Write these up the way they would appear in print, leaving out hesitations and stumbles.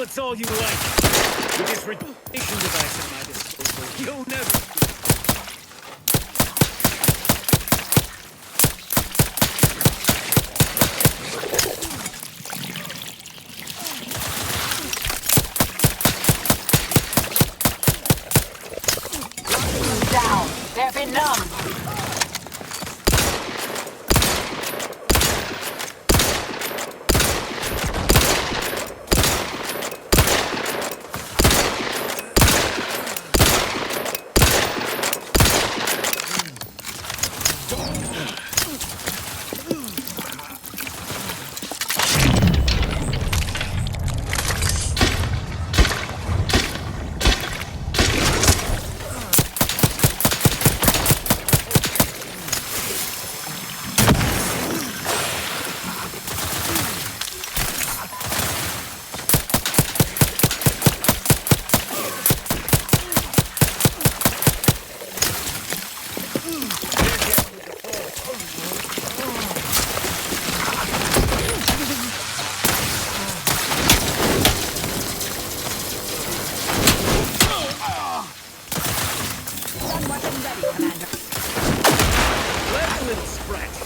Bullets all you like. With this radiation device at my disposal, you'll never... Down. They've been numbed.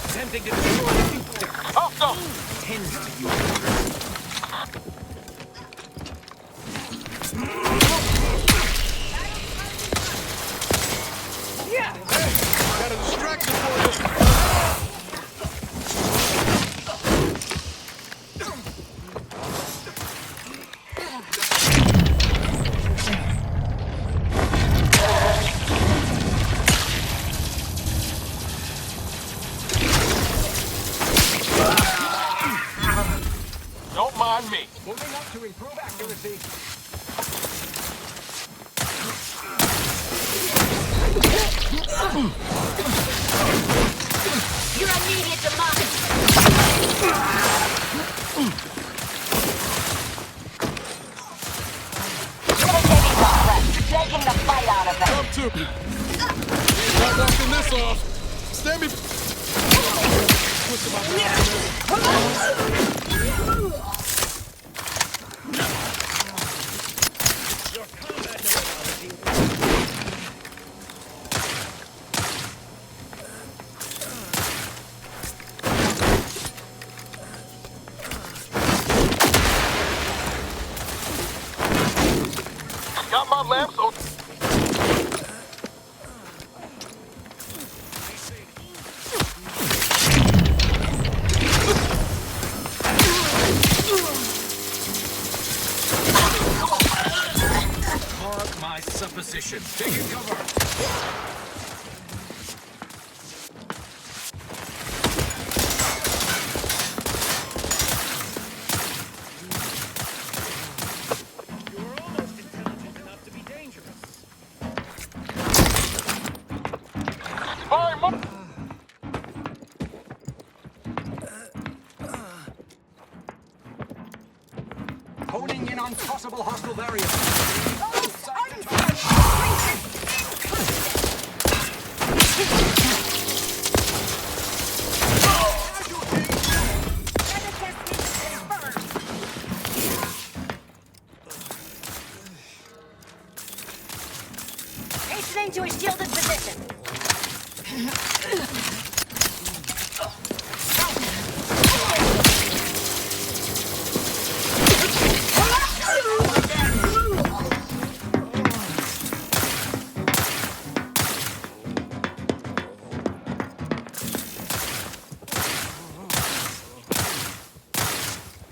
Attempting to destroy the future. Tends to use yeah. Hey, got a distraction for you. Don't mind me. Moving up to improve accuracy. Your immediate demise. Taking the fight out of them. Up to me. Not walking this off. Stand me. Push him out. Your combat technology. Got my lamps on. Mark my supposition. Taking cover. You're almost intelligent enough to be dangerous. Fire more. Honing in on possible hostile variants. Hastening to a shielded position.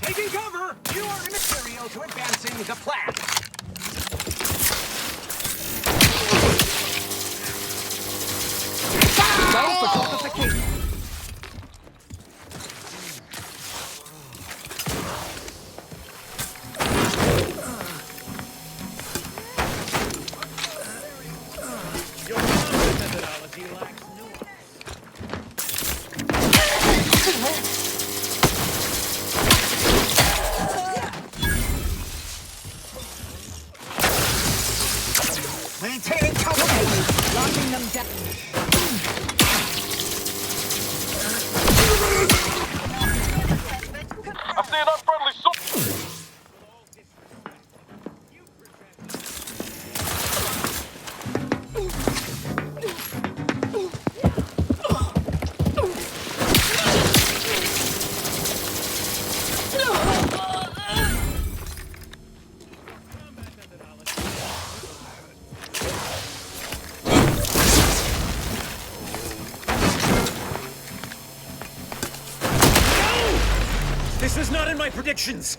Taking cover. You are immaterial to advancing the plan. Self-fortification. Your combat methodology lacks nuance. Maintaining cover. Locking them down. I see an unfriendly soldier. not in my predictions.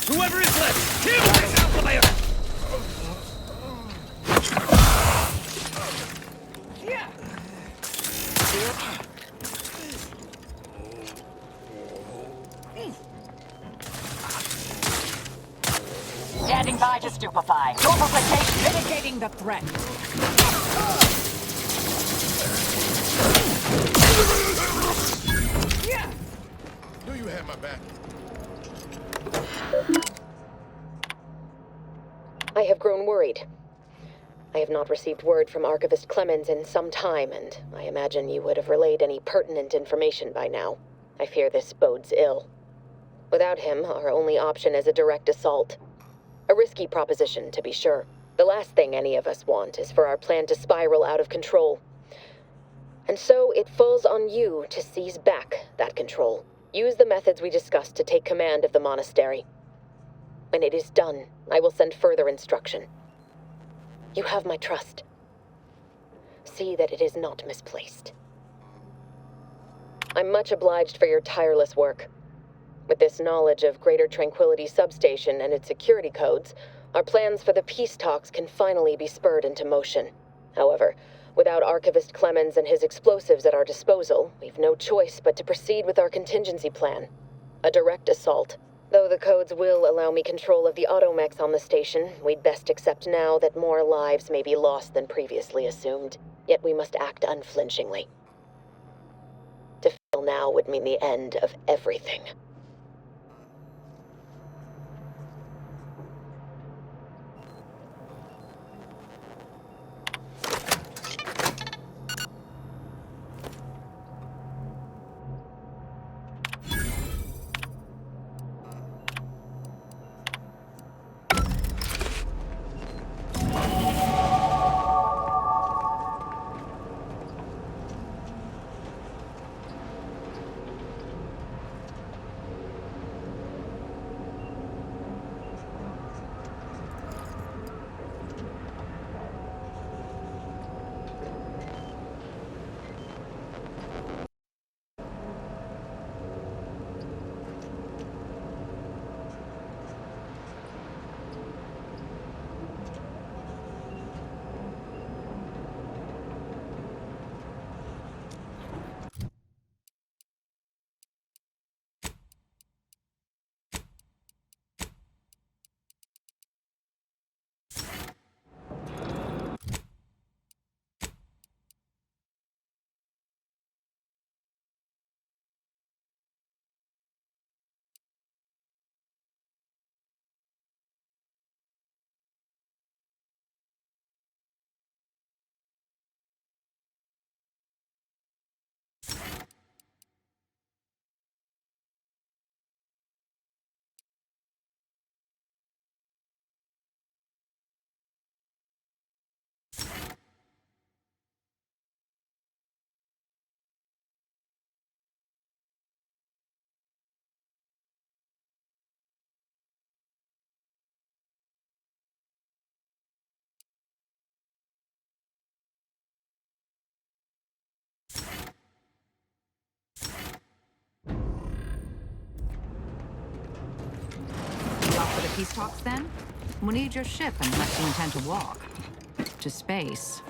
Whoever is left, kill this outlier! Standing by to stupefy. Duplication. Mitigating the threat. Knew you had my back. I have grown worried. I have not received word from Archivist Clemens in some time, and I imagine you would have relayed any pertinent information by now. I fear this bodes ill. Without him, our only option is a direct assault. A risky proposition, to be sure. The last thing any of us want is for our plan to spiral out of control. And so it falls on you to seize back that control. Use the methods we discussed to take command of the monastery. When it is done, I will send further instruction. You have my trust. See that it is not misplaced. I'm much obliged for your tireless work. With this knowledge of Greater Tranquility Substation and its security codes, our plans for the peace talks can finally be spurred into motion. However, without Archivist Clemens and his explosives at our disposal, we've no choice but to proceed with our contingency plan. A direct assault. Though the codes will allow me control of the automechs on the station, we'd best accept now that more lives may be lost than previously assumed. Yet we must act unflinchingly. To fail now would mean the end of everything. For the peace talks, then? We'll need your ship unless you intend to walk. To space.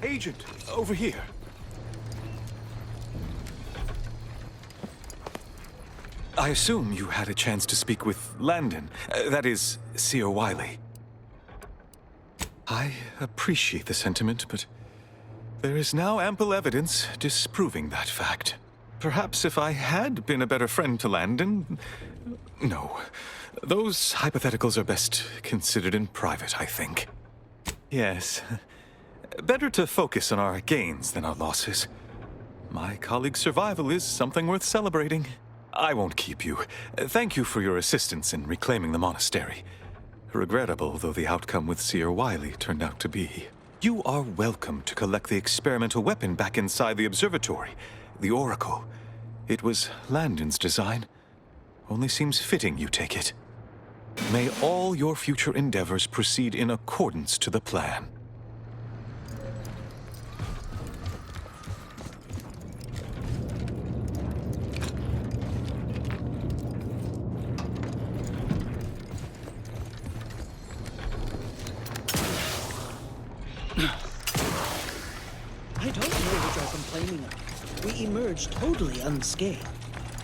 Agent, over here. I assume you had a chance to speak with Landon, that is, Seer Wiley. I appreciate the sentiment, but there is now ample evidence disproving that fact. Perhaps if I had been a better friend to Landon... No. Those hypotheticals are best considered in private, I think. Yes. Better to focus on our gains than our losses. My colleague's survival is something worth celebrating. I won't keep you. Thank you for your assistance in reclaiming the monastery. Regrettable though the outcome with Seer Wiley turned out to be. You are welcome to collect the experimental weapon back inside the observatory, the Oracle. It was Landon's design. Only seems fitting you take it. May all your future endeavors proceed in accordance to the plan. I don't know what you're complaining of. We emerged totally unscathed.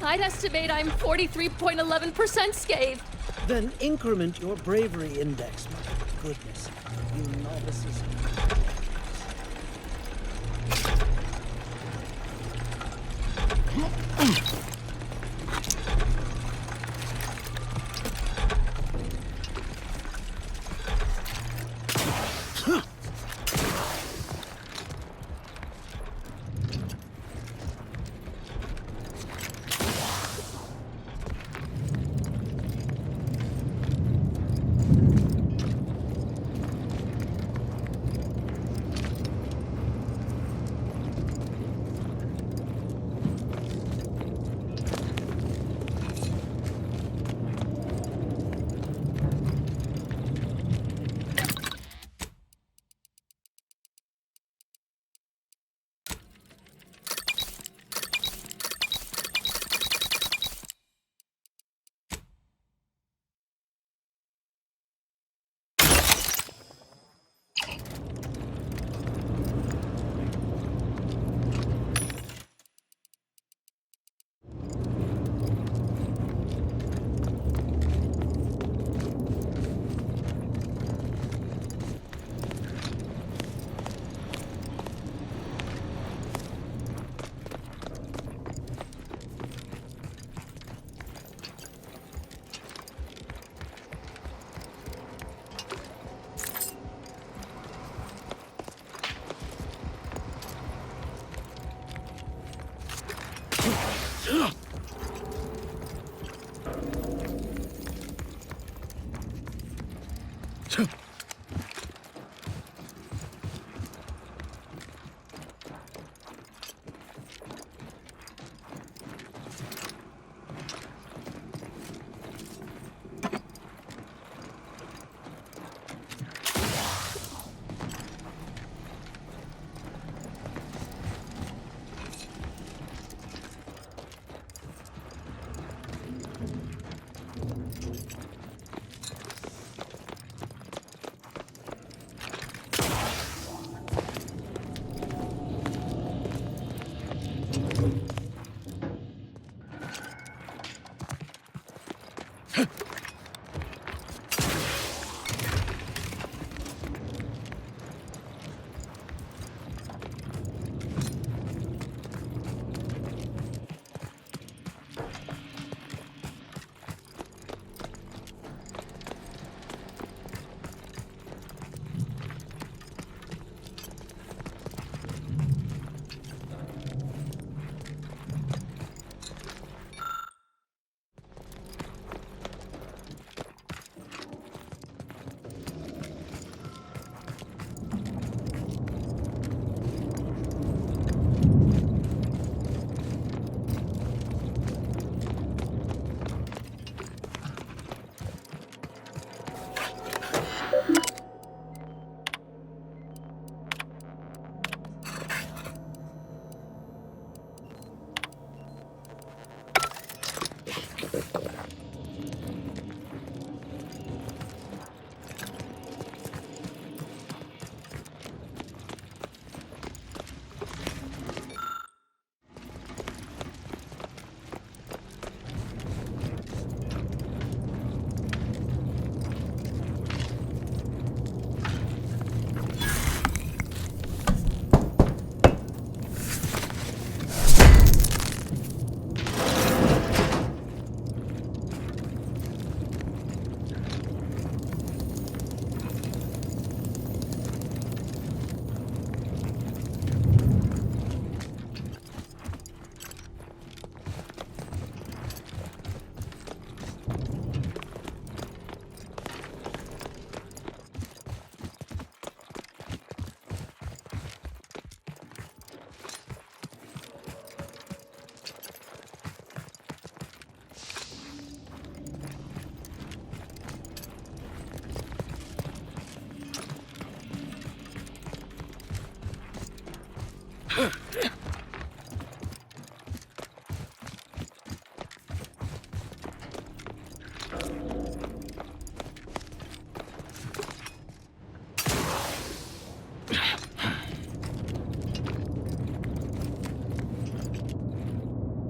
I'd estimate I'm 43.11% scathed. Then increment your bravery index. My goodness, you novices.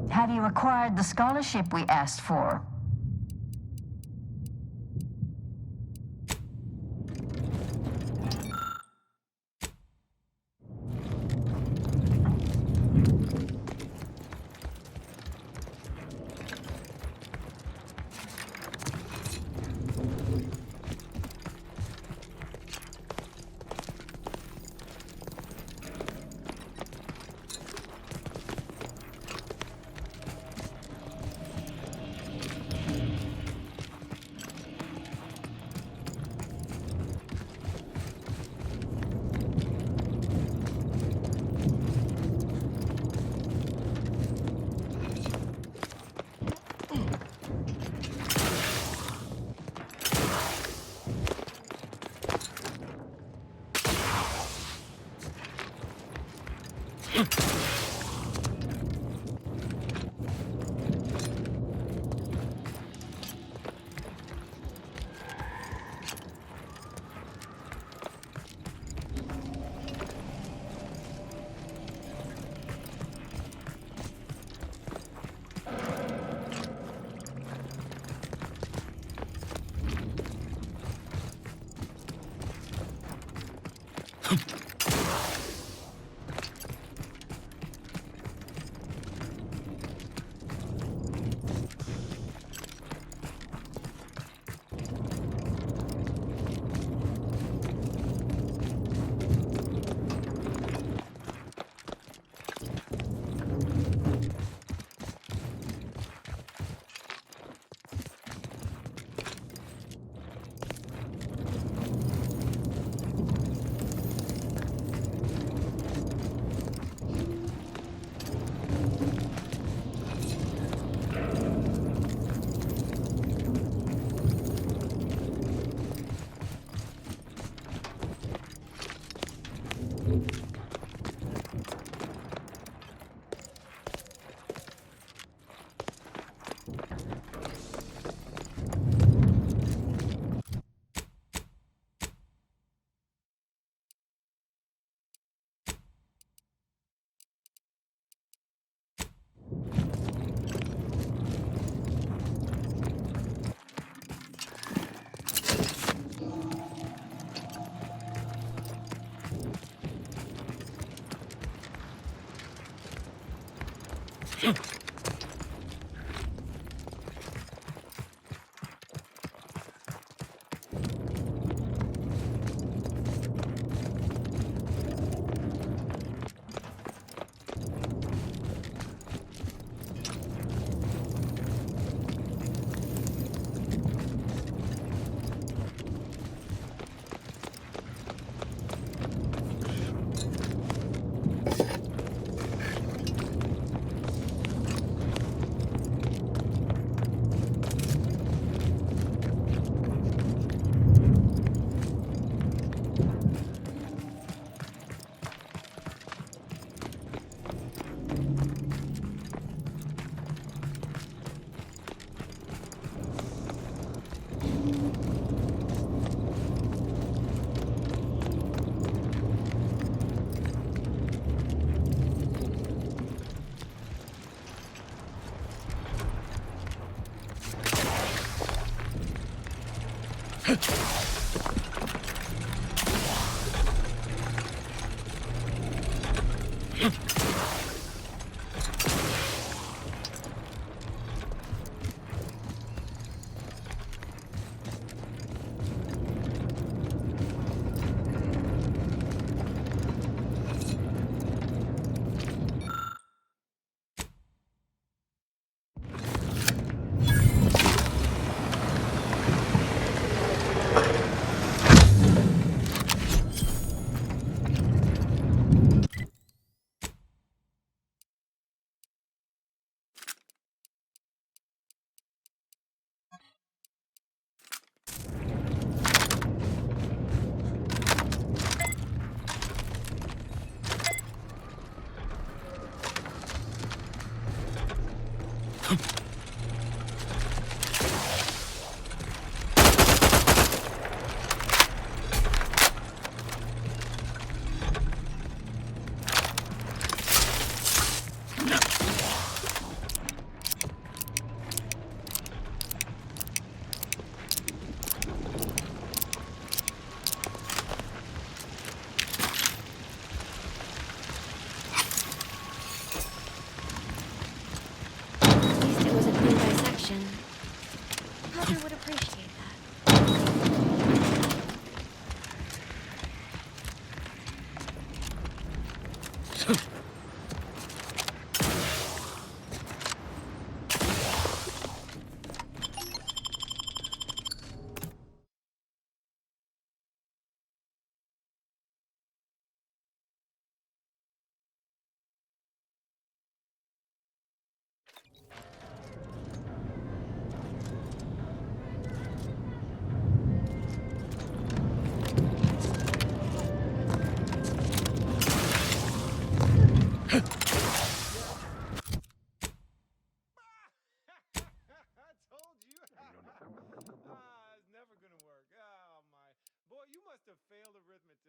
Have you acquired the scholarship we asked for? Mother would appreciate that. It's never gonna work. Oh my. Boy, you must have failed arithmetic.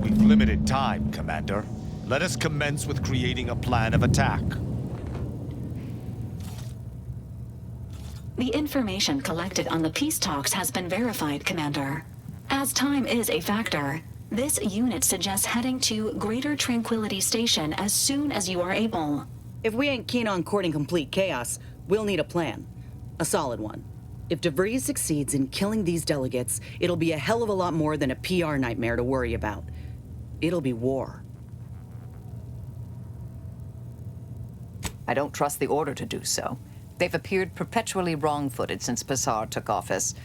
We've limited time, Commander. Let us commence with creating a plan of attack. The information collected on the peace talks has been verified, Commander. As time is a factor, this unit suggests heading to Greater Tranquility Station as soon as you are able. If we ain't keen on courting complete chaos, we'll need a plan. A solid one. If DeVries succeeds in killing these delegates, it'll be a hell of a lot more than a PR nightmare to worry about. It'll be war. I don't trust the Order to do so. They've appeared perpetually wrong-footed since Passar took office.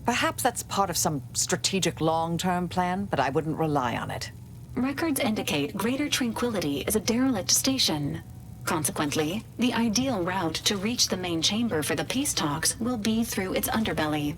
Perhaps that's part of some strategic long-term plan, but I wouldn't rely on it. Records indicate Greater Tranquility is a derelict station. Consequently, the ideal route to reach the main chamber for the peace talks will be through its underbelly.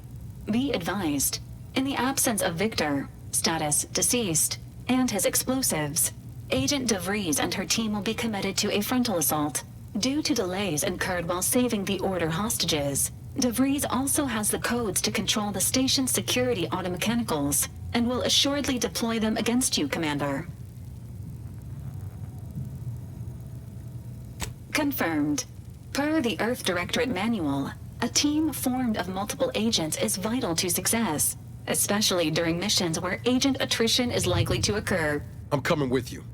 Be advised, in the absence of Victor, status deceased, and his explosives, Agent DeVries and her team will be committed to a frontal assault. Due to delays incurred while saving the Order hostages, DeVries also has the codes to control the station's security automechanicals, and will assuredly deploy them against you, Commander. Confirmed. Per the Earth Directorate Manual, a team formed of multiple agents is vital to success, especially during missions where agent attrition is likely to occur. I'm coming with you.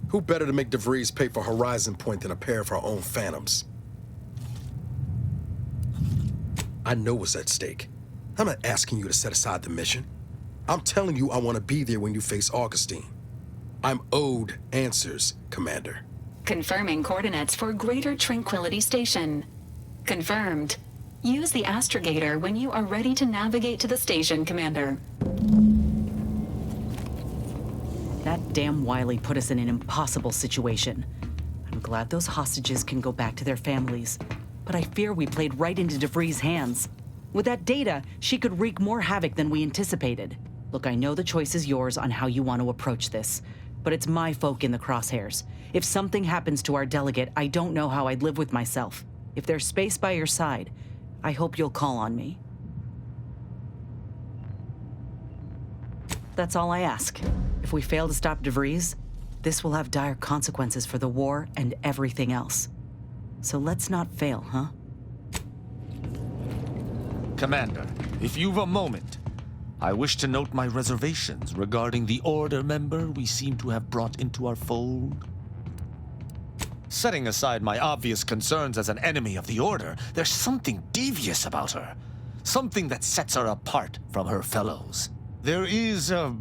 Who better to make DeVries pay for Horizon Point than a pair of our own Phantoms? I know what's at stake. I'm not asking you to set aside the mission. I'm telling you I want to be there when you face Augustine. I'm owed answers, Commander. Confirming coordinates for Greater Tranquility Station. Confirmed. Use the astrogator when you are ready to navigate to the station, Commander. That damn Wiley put us in an impossible situation. I'm glad those hostages can go back to their families, but I fear we played right into DeVries' hands. With that data, she could wreak more havoc than we anticipated. Look, I know the choice is yours on how you want to approach this, but it's my folk in the crosshairs. If something happens to our delegate, I don't know how I'd live with myself. If there's space by your side, I hope you'll call on me. That's all I ask. If we fail to stop DeVries, this will have dire consequences for the war and everything else. So let's not fail, huh? Commander, if you've a moment, I wish to note my reservations regarding the Order member we seem to have brought into our fold. Setting aside my obvious concerns as an enemy of the Order, there's something devious about her. Something that sets her apart from her fellows. There is a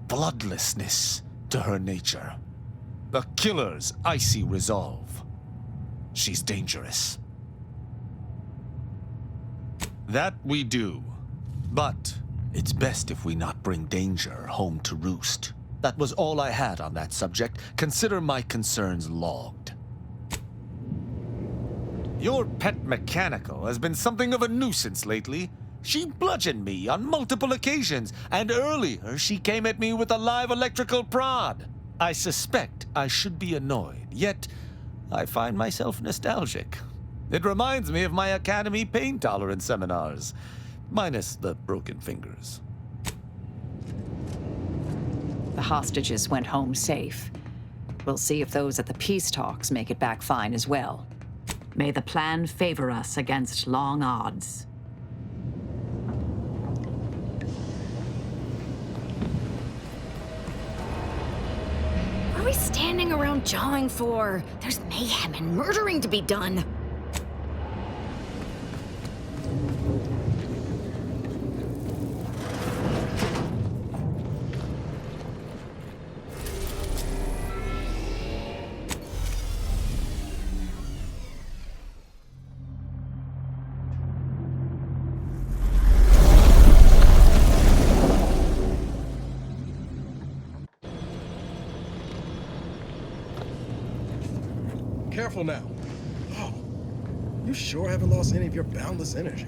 bloodlessness to her nature. A killer's icy resolve. She's dangerous. That we do. But it's best if we not bring danger home to roost. That was all I had on that subject. Consider my concerns logged. Your pet mechanical has been something of a nuisance lately. She bludgeoned me on multiple occasions, and earlier she came at me with a live electrical prod. I suspect I should be annoyed, yet I find myself nostalgic. It reminds me of my Academy pain tolerance seminars, minus the broken fingers. The hostages went home safe. We'll see if those at the peace talks make it back fine as well. May the plan favor us against long odds. What are we standing around jawing for? There's mayhem and murdering to be done. Careful now. Oh, you sure haven't lost any of your boundless energy.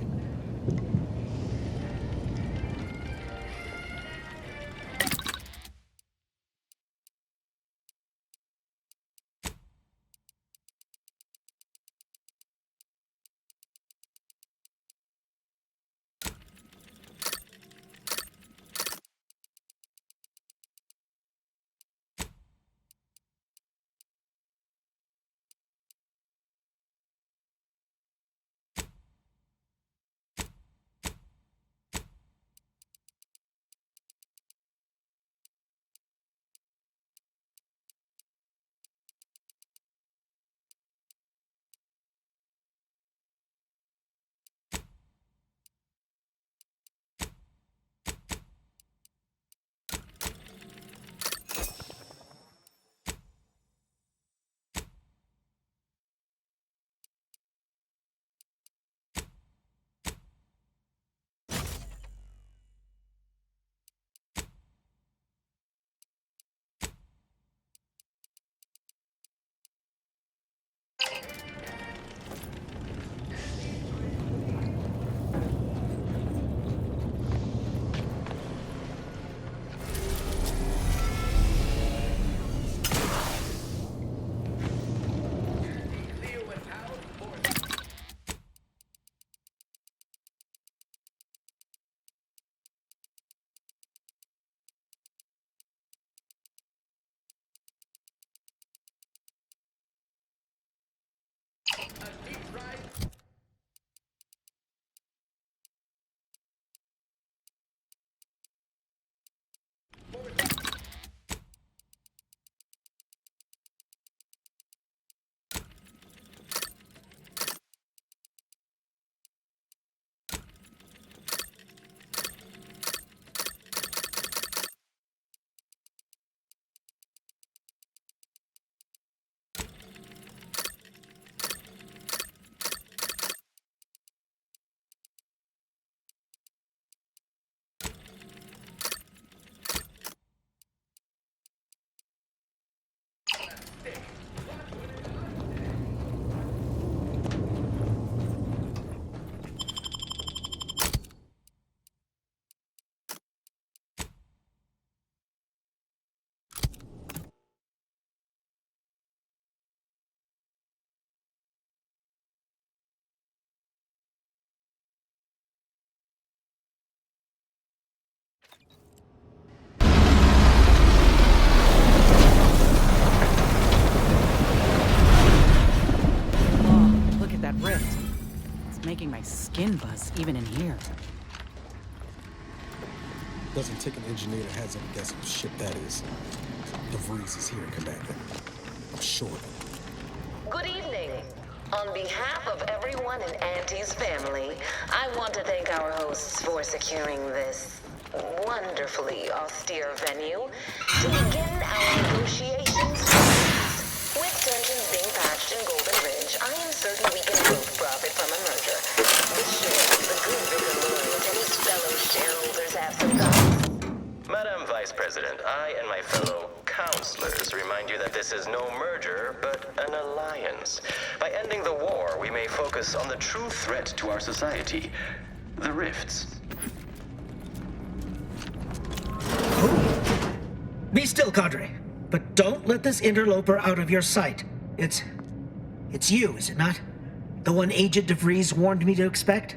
Making my skin buzz even in here. Doesn't take an engineer to heads up a guess whose ship that is. DeVries is here, Commander. I'm sure of it. Good evening. On behalf of everyone in Auntie's family, I want to thank our hosts for securing this wonderfully austere venue to begin our negotiations. With tensions being patched in Golden Ridge, I am certain we can both profit from a merger. This should the good Vicar Lloyd and his fellow shareholders have some thoughts. Madam Vice President, I and my fellow counselors remind you that this is no merger, but an alliance. By ending the war, we may focus on the true threat to our society, the rifts. Be still, Cadre. But don't let this interloper out of your sight. It's you, is it not? The one Agent DeVries warned me to expect?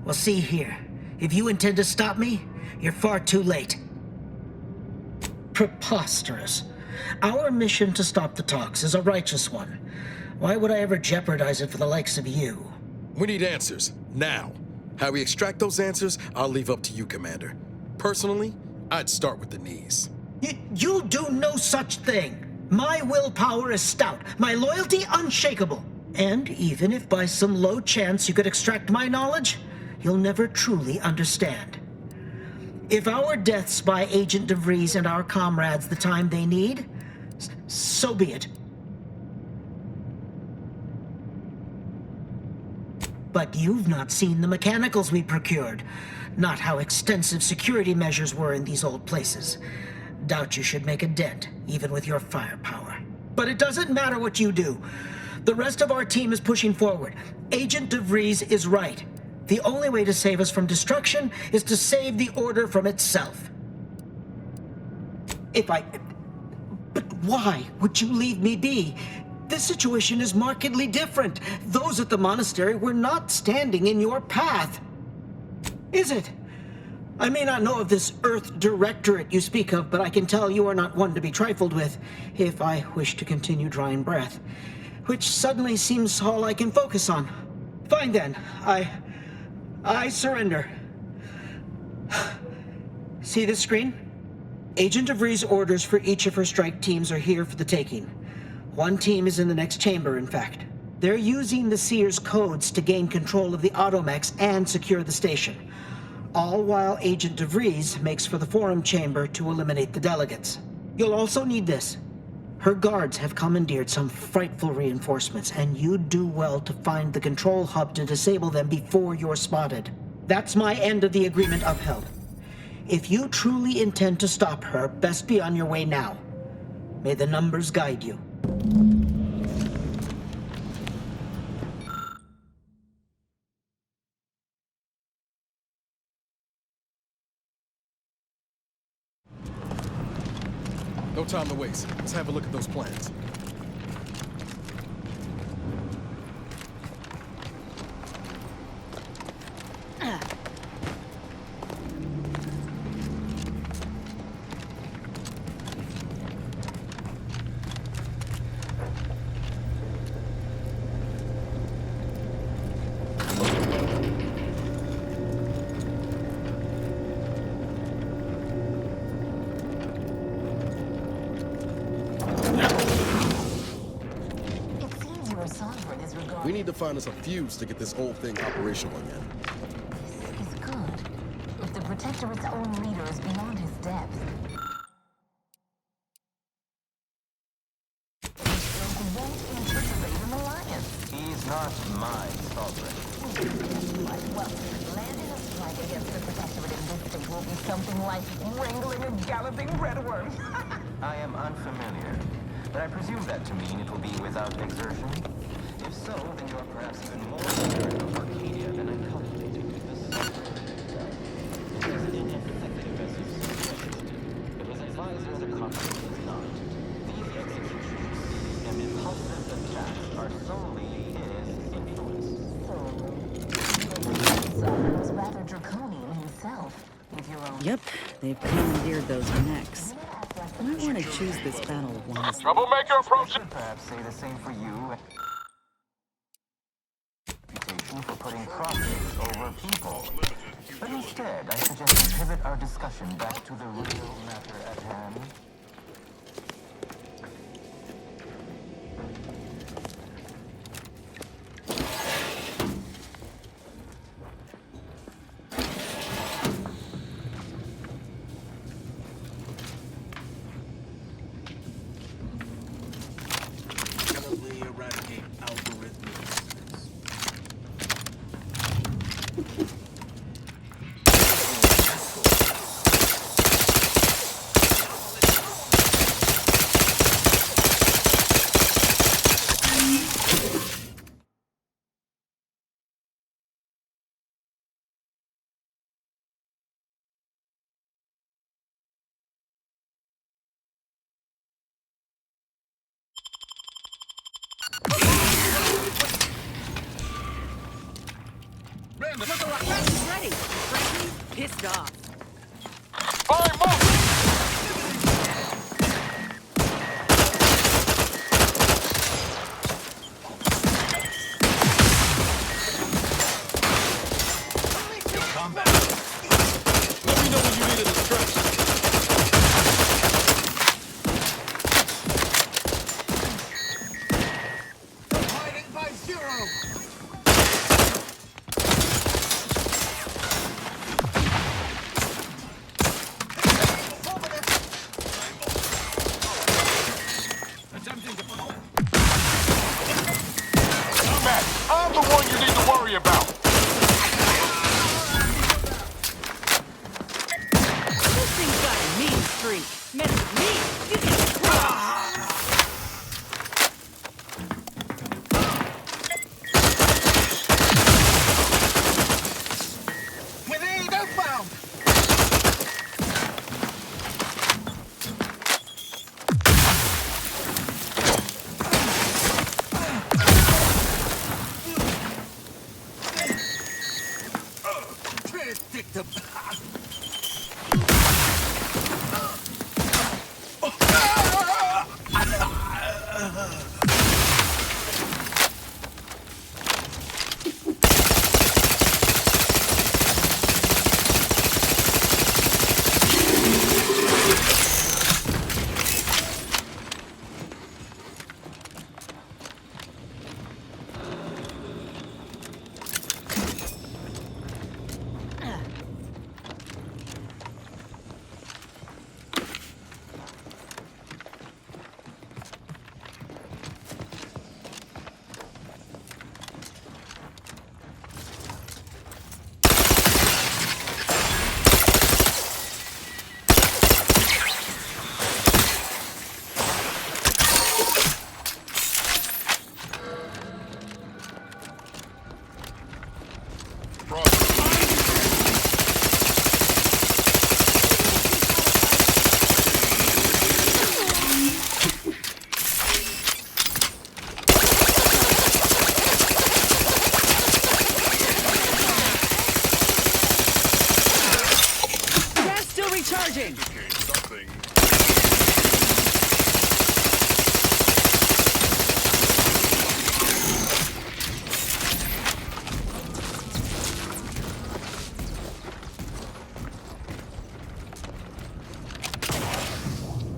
Well, see here. If you intend to stop me, you're far too late. Preposterous. Our mission to stop the talks is a righteous one. Why would I ever jeopardize it for the likes of you? We need answers, now. How we extract those answers, I'll leave up to you, Commander. Personally, I'd start with the knees. You'll do no such thing. My willpower is stout, my loyalty unshakable. And even if by some low chance you could extract my knowledge, you'll never truly understand. If our deaths buy Agent DeVries and our comrades the time they need, so be it. But you've not seen the mechanicals we procured, not how extensive security measures were in these old places. Doubt you should make a dent, even with your firepower. But it doesn't matter what you do. The rest of our team is pushing forward. Agent DeVries is right. The only way to save us from destruction is to save the Order from itself. But why would you leave me be? This situation is markedly different. Those at the monastery were not standing in your path. Is it? I may not know of this Earth Directorate you speak of, but I can tell you are not one to be trifled with, if I wish to continue drawing breath, which suddenly seems all I can focus on. Fine then, I surrender. See this screen? Agent DeVries' orders for each of her strike teams are here for the taking. One team is in the next chamber, in fact. They're using the Seer's codes to gain control of the automechs and secure the station. All while Agent DeVries makes for the forum chamber to eliminate the delegates. You'll also need this. Her guards have commandeered some frightful reinforcements, and you'd do well to find the control hub to disable them before you're spotted. That's my end of the agreement upheld. If you truly intend to stop her, best be on your way now. May the numbers guide you. No time to waste. Let's have a look at those plans. We need to find us a fuse to get this whole thing operational again. This is good. If the Protectorate's own leader is beyond his depth. He won't anticipate an alliance. He's not my sovereign. Well, landing a strike against the Protectorate in this state will be something like wrangling a galloping redworm. I am unfamiliar, but I presume that to mean it will be without exertion. If so, then you are perhaps even more ignorant of Arcadia than I'm calculating. The President and Executive it was advised that the conflict is not. These executions and impulsive attacks are solely his influence. So was rather draconian himself, with your own... Yep, they've commandeered those necks. I might want to choose this battle wisely. Troublemaker approaching. Perhaps say the same for you. For putting profits over people. But instead, I suggest we pivot our discussion back to the real matter at hand. Look alive. That's ready. Frankly, pissed off. Fire move! Combat. Let me know when you need a distraction. Hiding by zero. Combat, I'm the one you need to worry about. This thing's got a mean streak. Mess with me, you can screw. Grenade outbound. Predictable. Gas still recharging.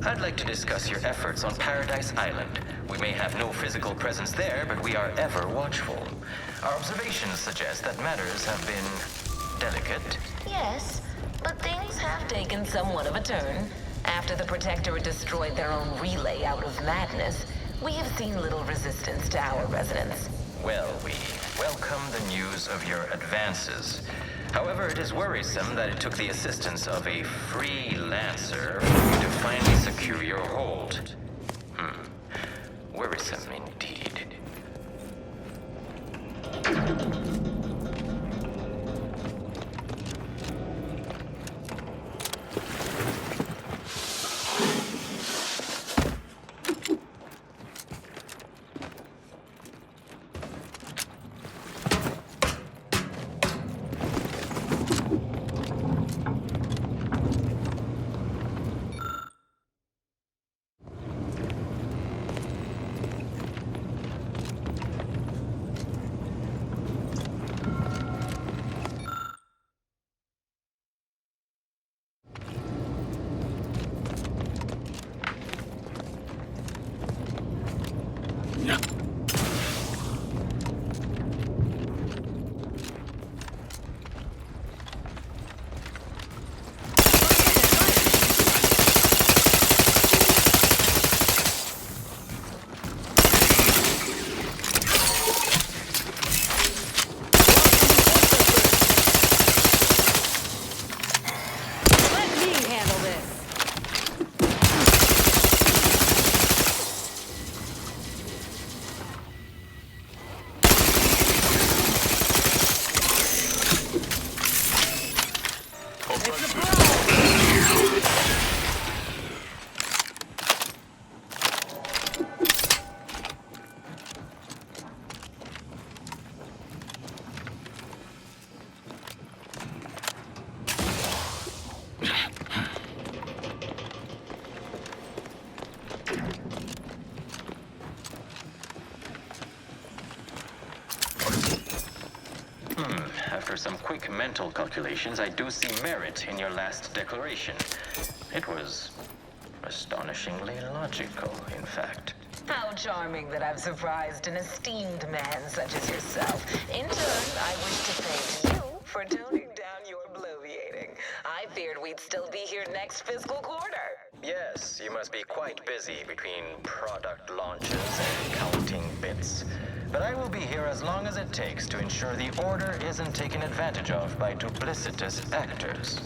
I'd like to discuss your efforts on Paradise Island. We may have no physical presence there, but we are ever watchful. Our observations suggest that matters have been delicate. Yes, but things have taken somewhat of a turn. After the Protectorate destroyed their own relay out of madness, we have seen little resistance to our residents. Well, we welcome the news of your advances. However, it is worrisome that it took the assistance of a freelancer for you to finally secure your hold. Worrisome indeed. after some quick mental calculations, I do see merit in your last declaration. It was astonishingly logical, in fact. How charming that I've surprised an esteemed man such as yourself. In turn, I wish to thank you for toning down your bloviating. I feared we'd still be here next fiscal quarter. Yes, you must be quite busy between product launches and counting bits. But I will be here as long as it takes to ensure the Order isn't taken advantage of by duplicitous actors.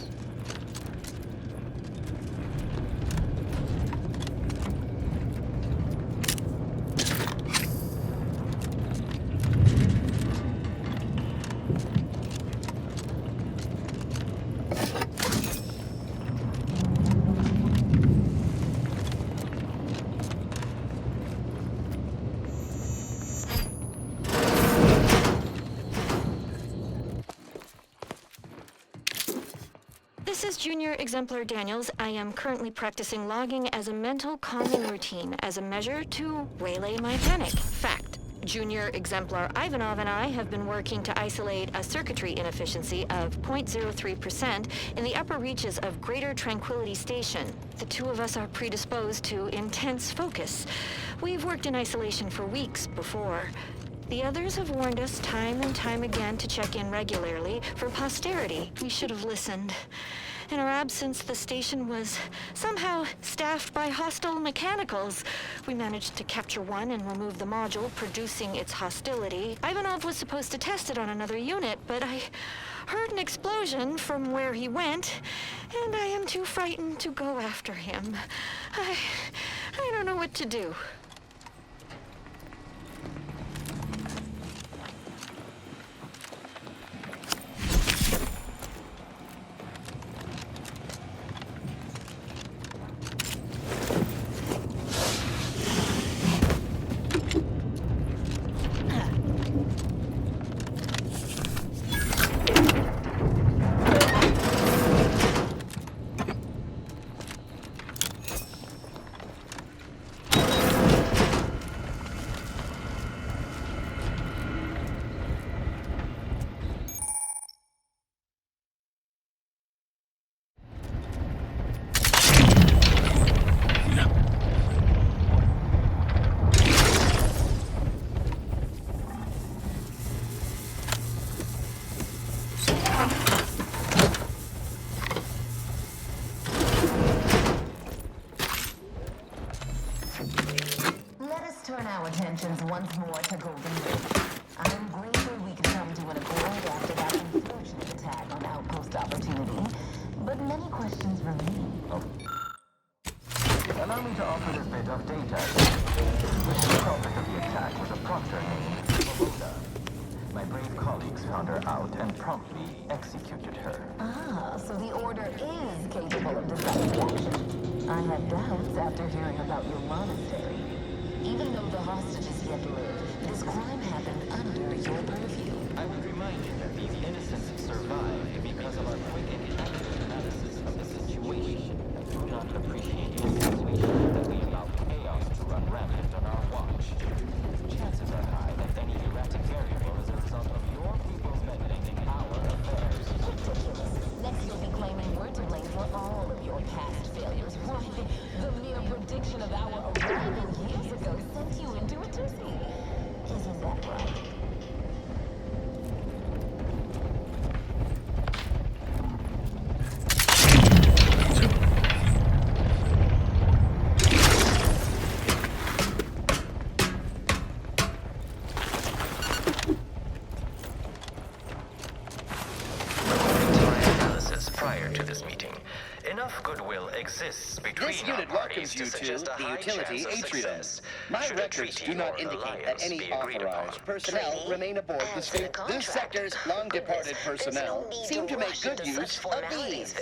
This is Junior Exemplar Daniels. I am currently practicing logging as a mental calming routine as a measure to waylay my panic. Fact. Junior Exemplar Ivanov and I have been working to isolate a circuitry inefficiency of 0.03% in the upper reaches of Greater Tranquility Station. The two of us are predisposed to intense focus. We've worked in isolation for weeks before. The others have warned us time and time again to check in regularly for posterity. We should have listened. In our absence, the station was somehow staffed by hostile mechanicals. We managed to capture one and remove the module producing its hostility. Ivanov was supposed to test it on another unit, but I heard an explosion from where he went, and I am too frightened to go after him. I don't know what to do. Turn our attentions once more to Golden Gate. I'm grateful we could come to an accord after that unfortunate attack on Outpost Opportunity, but many questions remain. Allow me to offer this bit of data. The culprit of the attack was a proctor named Voloda. My brave colleagues found her out and promptly executed her. Ah, so the Order is capable of decisive action. I had doubts after hearing about your monastery. Even though the hostages yet live, this crime happened under your purview. I would remind you that these innocents survived because of our quick and accurate analysis of the situation. I do not appreciate the insinuation that we allow chaos to run rampant on our watch. Chances are high that any erratic variable is a result of your people's meddling in our affairs. Ridiculous. Next you'll be claiming we're to blame for all of your past failures. Why, the mere prediction of our arrival years ago sent you into a tizzy. Isn't that right? Exists between this unit welcomes you to the utility Atrium. My records do not indicate that any authorized personnel remain aboard the ship. This sector's long-departed personnel seem to make good use of these.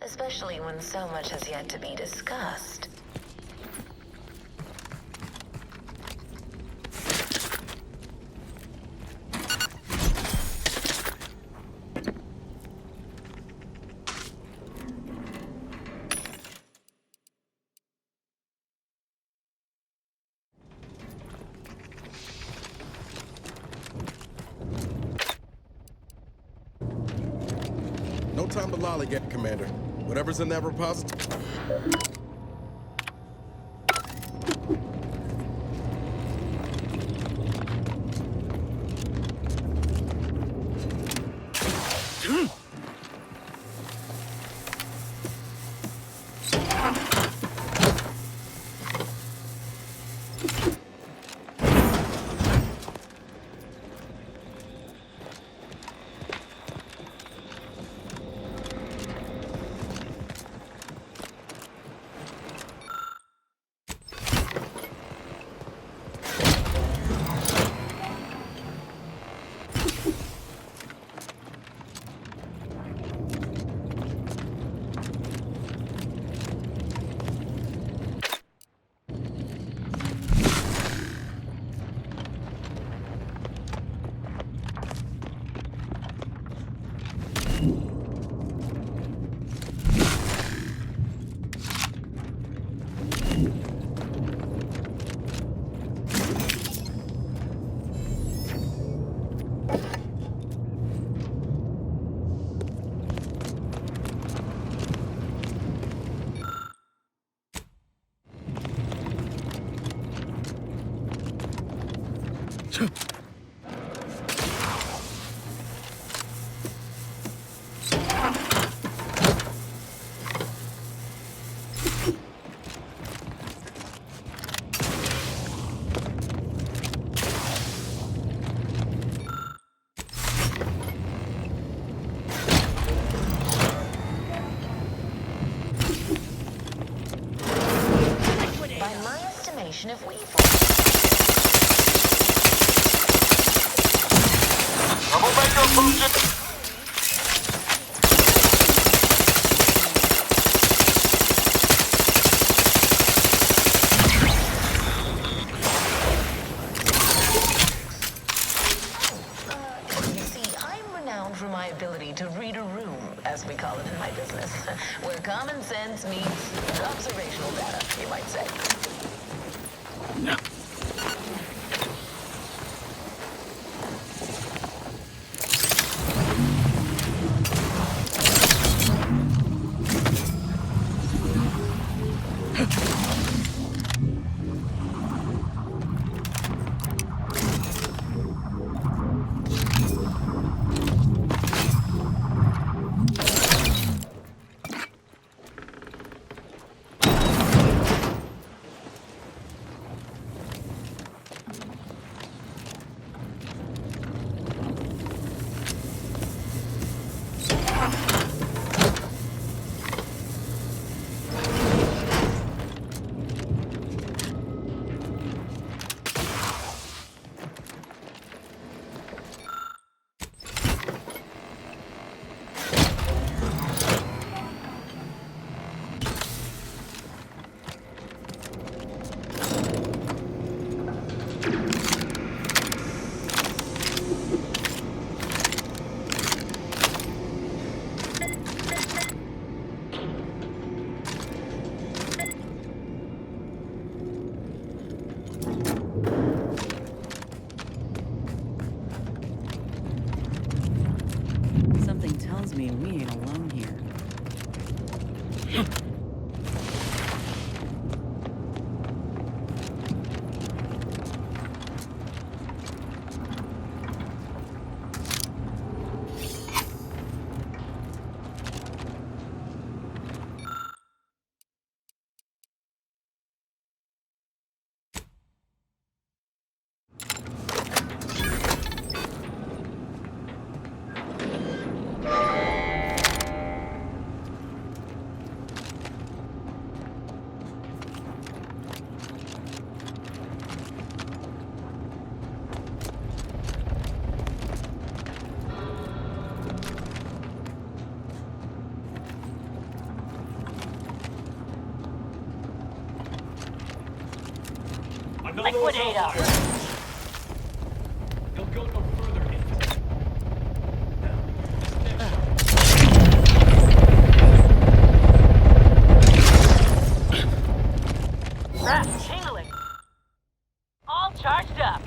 Especially when so much has yet to be discussed. No time to lollygag, Commander. Whatever's in that repository... If we you see, I'm renowned for my ability to read a room, as we call it in my business, where common sense meets observational data, you might say. No. Something tells me we ain't alone here. Liquidator! They'll go no further into it. Rat tingling. All charged up.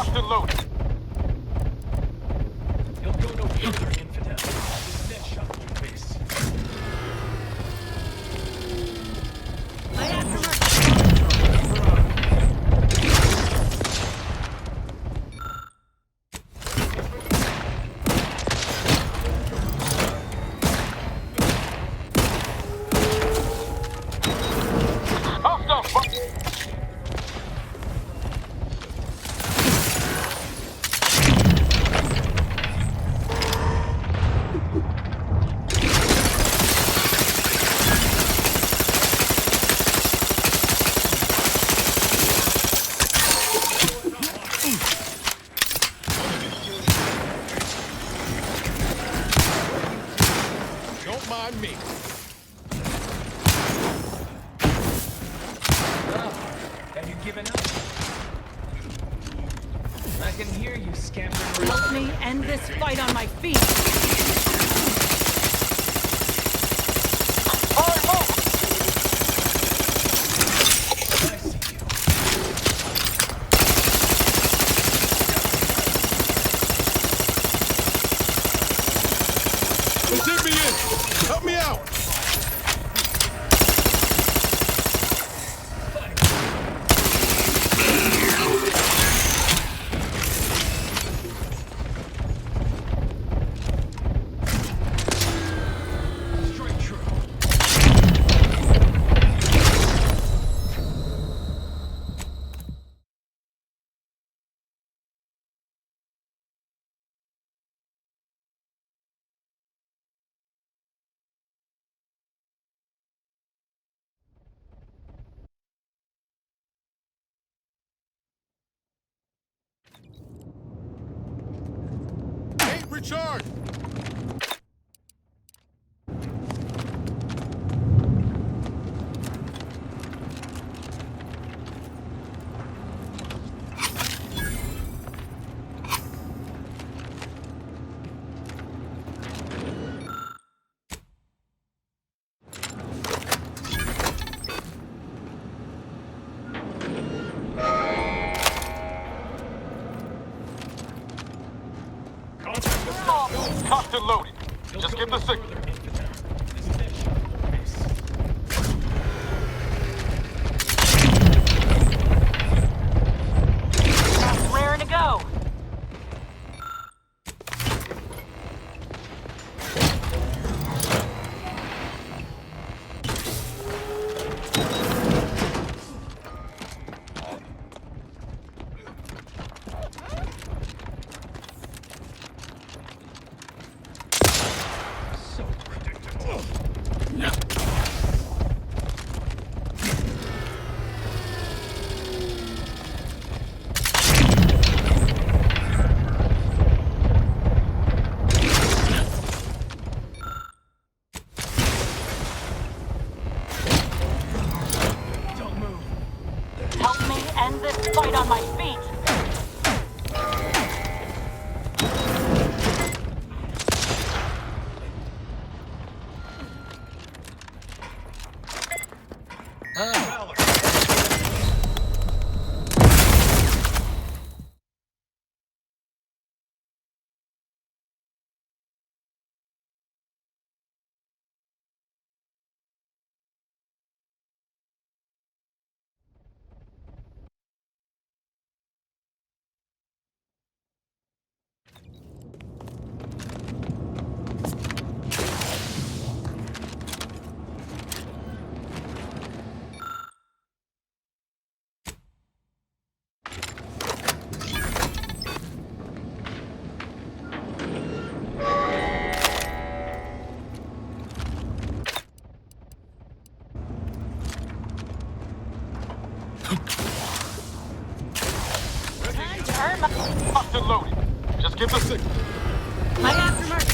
Locked and loaded. You'll go no further, infidel. This net shot will miss. My aftermarket. Don't mind me. Have you given up? I can hear you scampering around. Help me end this fight on my feet! They did me in! Help me out! Straight true. Ain't recharged! Cocked and loaded. Just give the signal. Raring to go. Help me end this fight on my feet. Locked and loaded. Just give the signal. My aftermarket.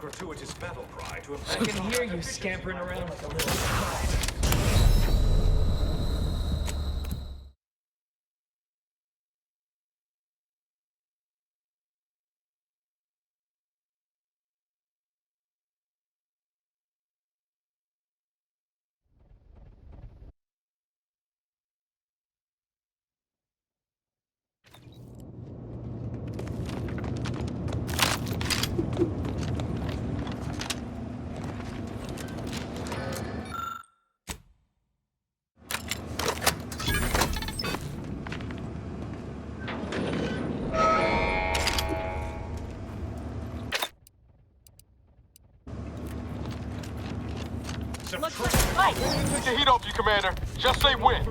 gratuitous battle cry to I can hear you scampering around like a little kid. Looks like a fight. Take the heat off you, Commander. Just say when.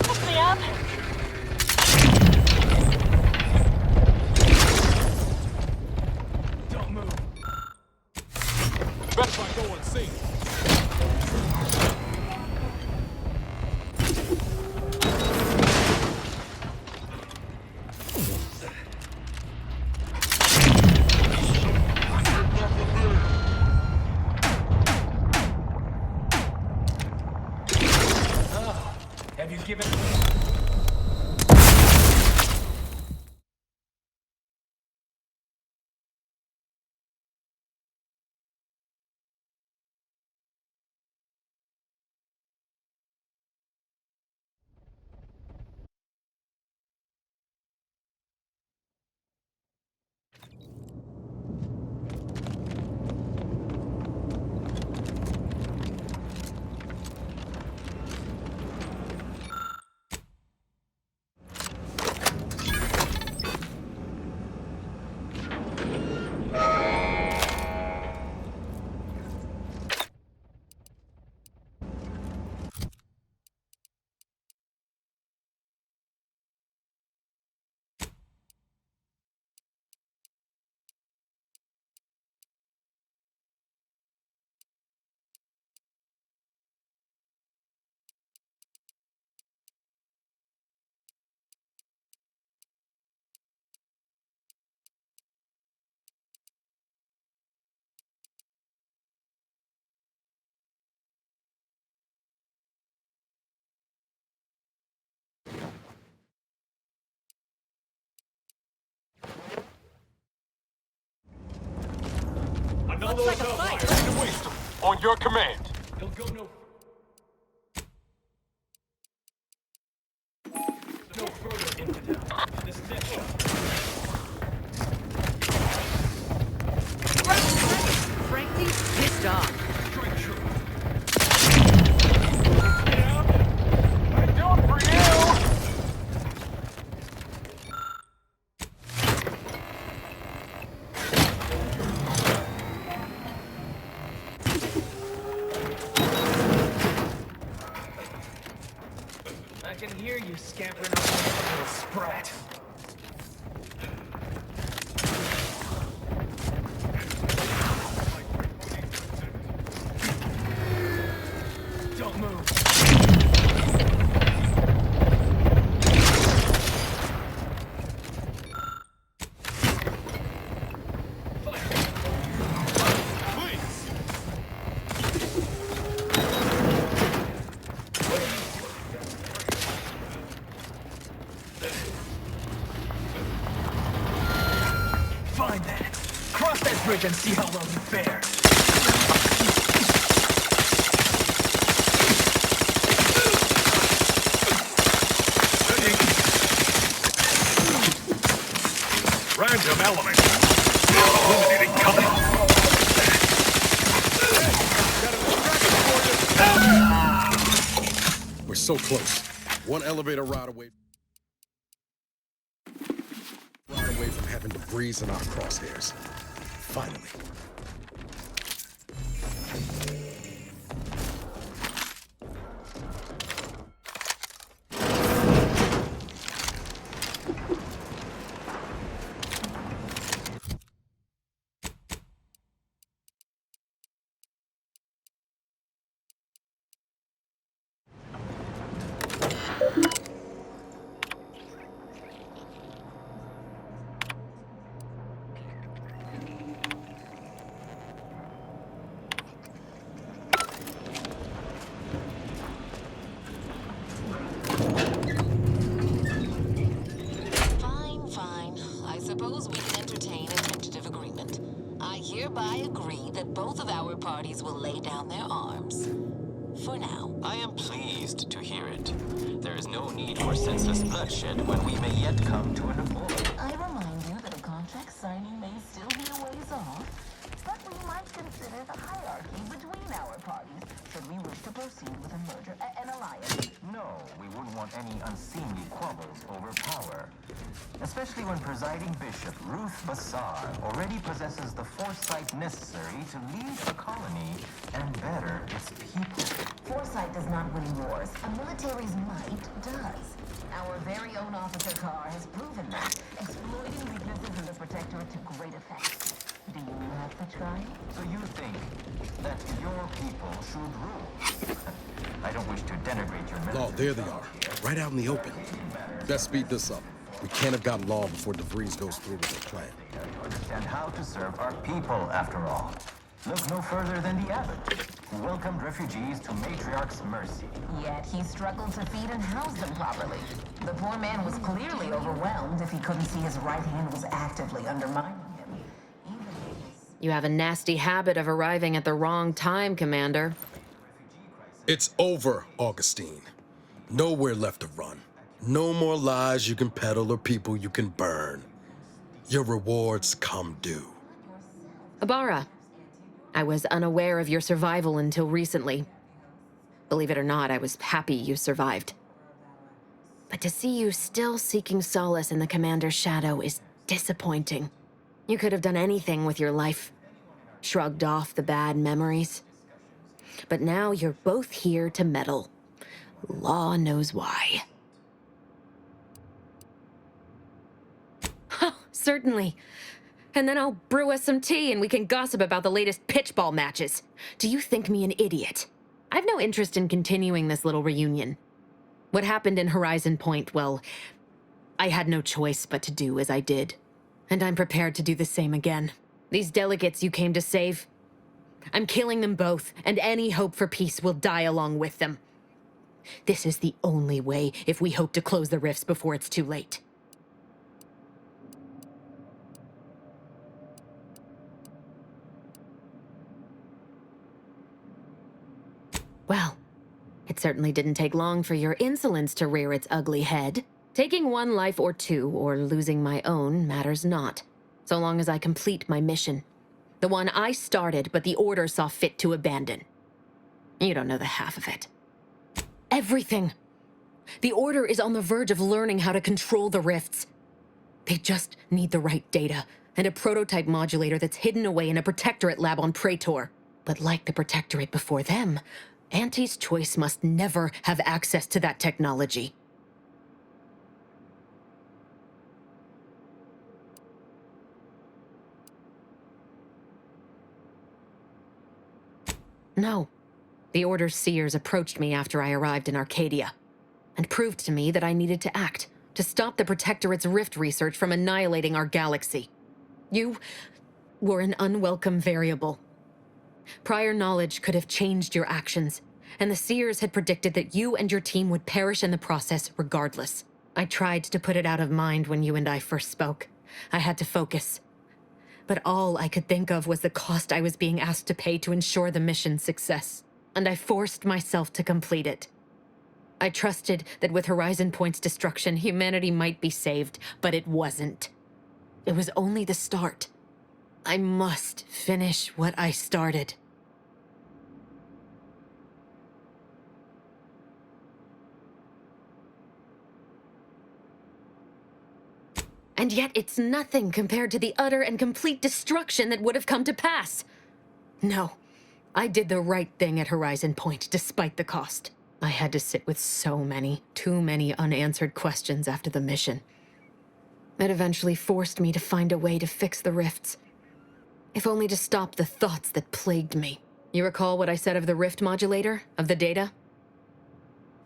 Pick me up. Don't move. Best I go unseen. Have you given... Looks like a fight. On your command. He'll go no further infidel. This next shot. Frankly, pissed off. Strike true. I do it for you. I can hear you scampering around like a little sprat. Don't move. Find that. Cross that bridge and see how well you fare. Random element. Illuminating cover. Got a distraction for you. so close. One elevator ride away from having to breeze in our crosshairs. Finally. Fine. I suppose we can entertain a tentative agreement. I hereby agree that both of our parties will lay down their arms. For now. I am pleased to hear it. There is no need for senseless bloodshed when we may yet come to an accord. I remind you that a contract signing may still be a ways off, but we might consider the hierarchy between our parties should we wish to proceed with a merger, an alliance. No, we wouldn't want any unseemly quabbles over power. Especially when presiding bishop Ruth Bassar already possesses the foresight necessary to lead a colony and better its people. Foresight does not win wars. A military's might does. Our very own Officer Carr has proven that, exploiting weaknesses in the Protectorate to great effect. Do you have such guy? So you think that your people should rule? I don't wish to denigrate your military. Oh, there they are. Right out in the open. Best speed this up. We can't have gotten long before DeVries goes through with their plan. To understand how to serve our people, after all. Look no further than the abbot, who welcomed refugees to Matriarch's mercy. Yet he struggled to feed and house them properly. The poor man was clearly overwhelmed if he couldn't see his right hand was actively undermining him. You have a nasty habit of arriving at the wrong time, Commander. It's over, Augustine. Nowhere left to run. No more lies you can peddle or people you can burn. Your rewards come due. Ibarra, I was unaware of your survival until recently. Believe it or not, I was happy you survived. But to see you still seeking solace in the Commander's shadow is disappointing. You could have done anything with your life. Shrugged off the bad memories. But now you're both here to meddle. Law knows why. Oh, certainly. And then I'll brew us some tea and we can gossip about the latest pitchball matches. Do you think me an idiot? I've no interest in continuing this little reunion. What happened in Horizon Point, well, I had no choice but to do as I did. And I'm prepared to do the same again. These delegates you came to save, I'm killing them both, and any hope for peace will die along with them. This is the only way if we hope to close the rifts before it's too late. Well, it certainly didn't take long for your insolence to rear its ugly head. Taking one life or two, or losing my own, matters not, so long as I complete my mission. The one I started, but the Order saw fit to abandon. You don't know the half of it. Everything. The Order is on the verge of learning how to control the rifts. They just need the right data, and a prototype modulator that's hidden away in a Protectorate lab on Praetor. But like the Protectorate before them, Auntie's Choice must never have access to that technology. No. The Order's seers approached me after I arrived in Arcadia, and proved to me that I needed to act, to stop the Protectorate's rift research from annihilating our galaxy. You were an unwelcome variable. Prior knowledge could have changed your actions, and the seers had predicted that you and your team would perish in the process regardless. I tried to put it out of mind when you and I first spoke. I had to focus. But all I could think of was the cost I was being asked to pay to ensure the mission's success, and I forced myself to complete it. I trusted that with Horizon Point's destruction, humanity might be saved, but it wasn't. It was only the start. I must finish what I started. And yet it's nothing compared to the utter and complete destruction that would have come to pass. No, I did the right thing at Horizon Point, despite the cost. I had to sit with too many unanswered questions after the mission. It eventually forced me to find a way to fix the rifts. If only to stop the thoughts that plagued me. You recall what I said of the rift modulator, of the data?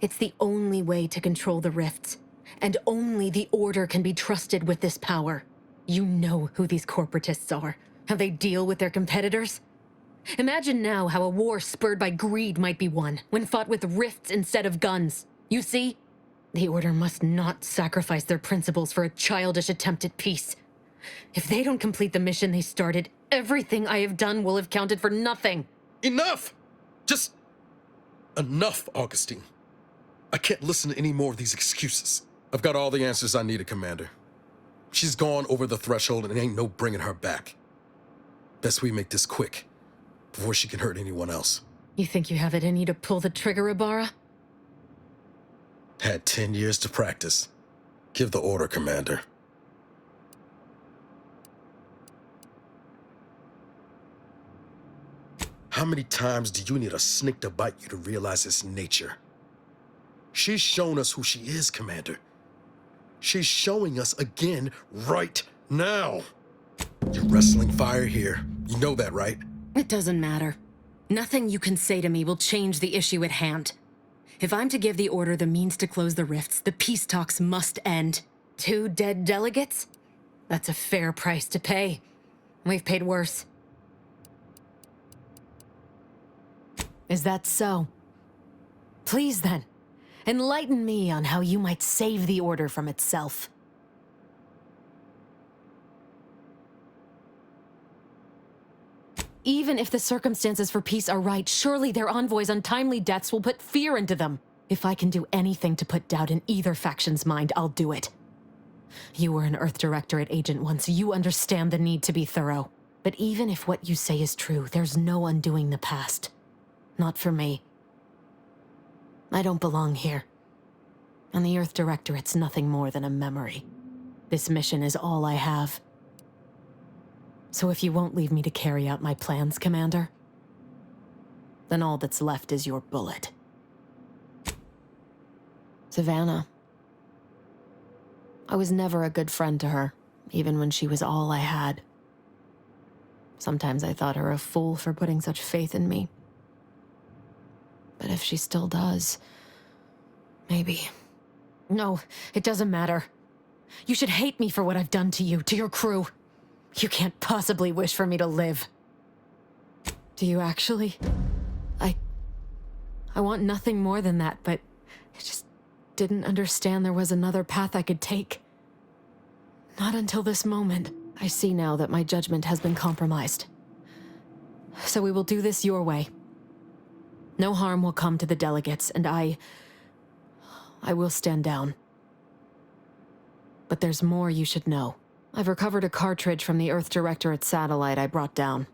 It's the only way to control the rifts, and only the Order can be trusted with this power. You know who these corporatists are, how they deal with their competitors. Imagine now how a war spurred by greed might be won, when fought with rifts instead of guns. You see? The Order must not sacrifice their principles for a childish attempt at peace. If they don't complete the mission they started, everything I have done will have counted for nothing. Enough! Just enough, Augustine. I can't listen to any more of these excuses. I've got all the answers I needed, Commander. She's gone over the threshold and ain't no bringing her back. Best we make this quick, before she can hurt anyone else. You think you have it in you to pull the trigger, Ibarra? Had 10 years to practice. Give the order, Commander. How many times do you need a snake to bite you to realize its nature? She's shown us who she is, Commander. She's showing us again right now. You're wrestling fire here. You know that, right? It doesn't matter. Nothing you can say to me will change the issue at hand. If I'm to give the Order the means to close the rifts, the peace talks must end. 2 dead delegates? That's a fair price to pay. We've paid worse. Is that so? Please then, enlighten me on how you might save the Order from itself. Even if the circumstances for peace are right, surely their envoys' untimely deaths will put fear into them. If I can do anything to put doubt in either faction's mind, I'll do it. You were an Earth Directorate agent once. You understand the need to be thorough. But even if what you say is true, there's no undoing the past. Not for me. I don't belong here. And the Earth Directorate's nothing more than a memory. This mission is all I have. So if you won't leave me to carry out my plans, Commander, then all that's left is your bullet. Savannah. I was never a good friend to her, even when she was all I had. Sometimes I thought her a fool for putting such faith in me. But if she still does, maybe. No, it doesn't matter. You should hate me for what I've done to you, to your crew. You can't possibly wish for me to live. Do you actually? I want nothing more than that, but I just didn't understand there was another path I could take. Not until this moment. I see now that my judgment has been compromised. So we will do this your way. No harm will come to the delegates, and I will stand down. But there's more you should know. I've recovered a cartridge from the Earth Directorate satellite I brought down.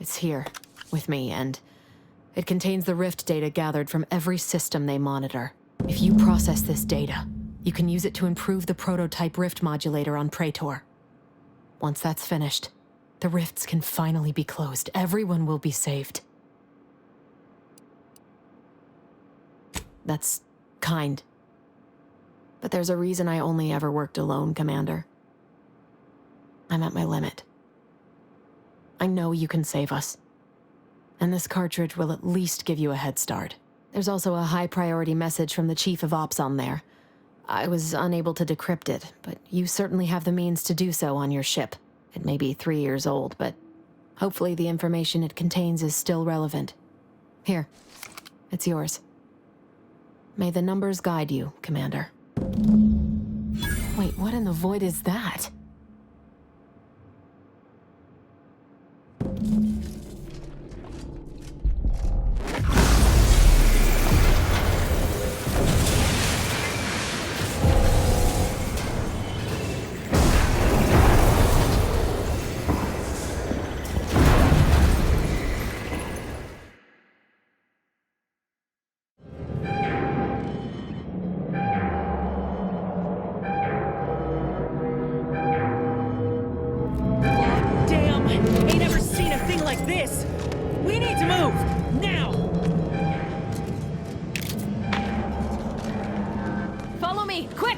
It's here, with me, and it contains the rift data gathered from every system they monitor. If you process this data, you can use it to improve the prototype rift modulator on Praetor. Once that's finished, the rifts can finally be closed. Everyone will be saved. That's kind. But there's a reason I only ever worked alone, Commander. I'm at my limit. I know you can save us. And this cartridge will at least give you a head start. There's also a high-priority message from the Chief of Ops on there. I was unable to decrypt it, but you certainly have the means to do so on your ship. It may be 3 years old, but hopefully the information it contains is still relevant. Here, it's yours. May the numbers guide you, Commander. Wait, what in the void is that? this? We need to move! Now! Follow me, quick!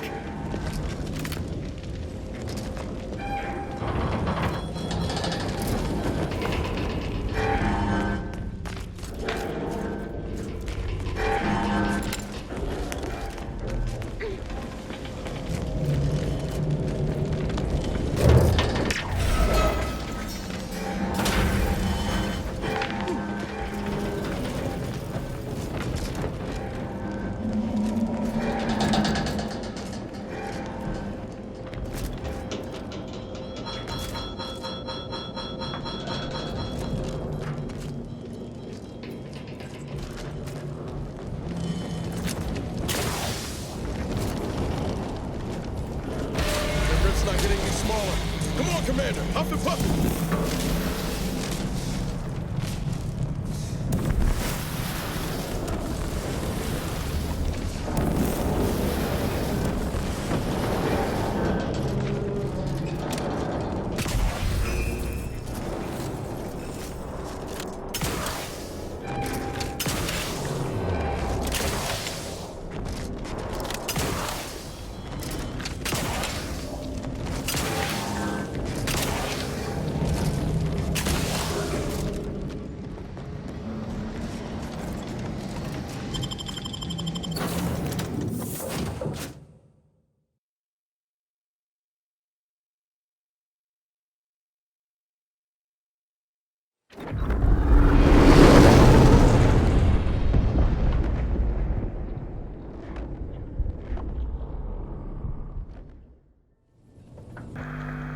Commander, huff and puff!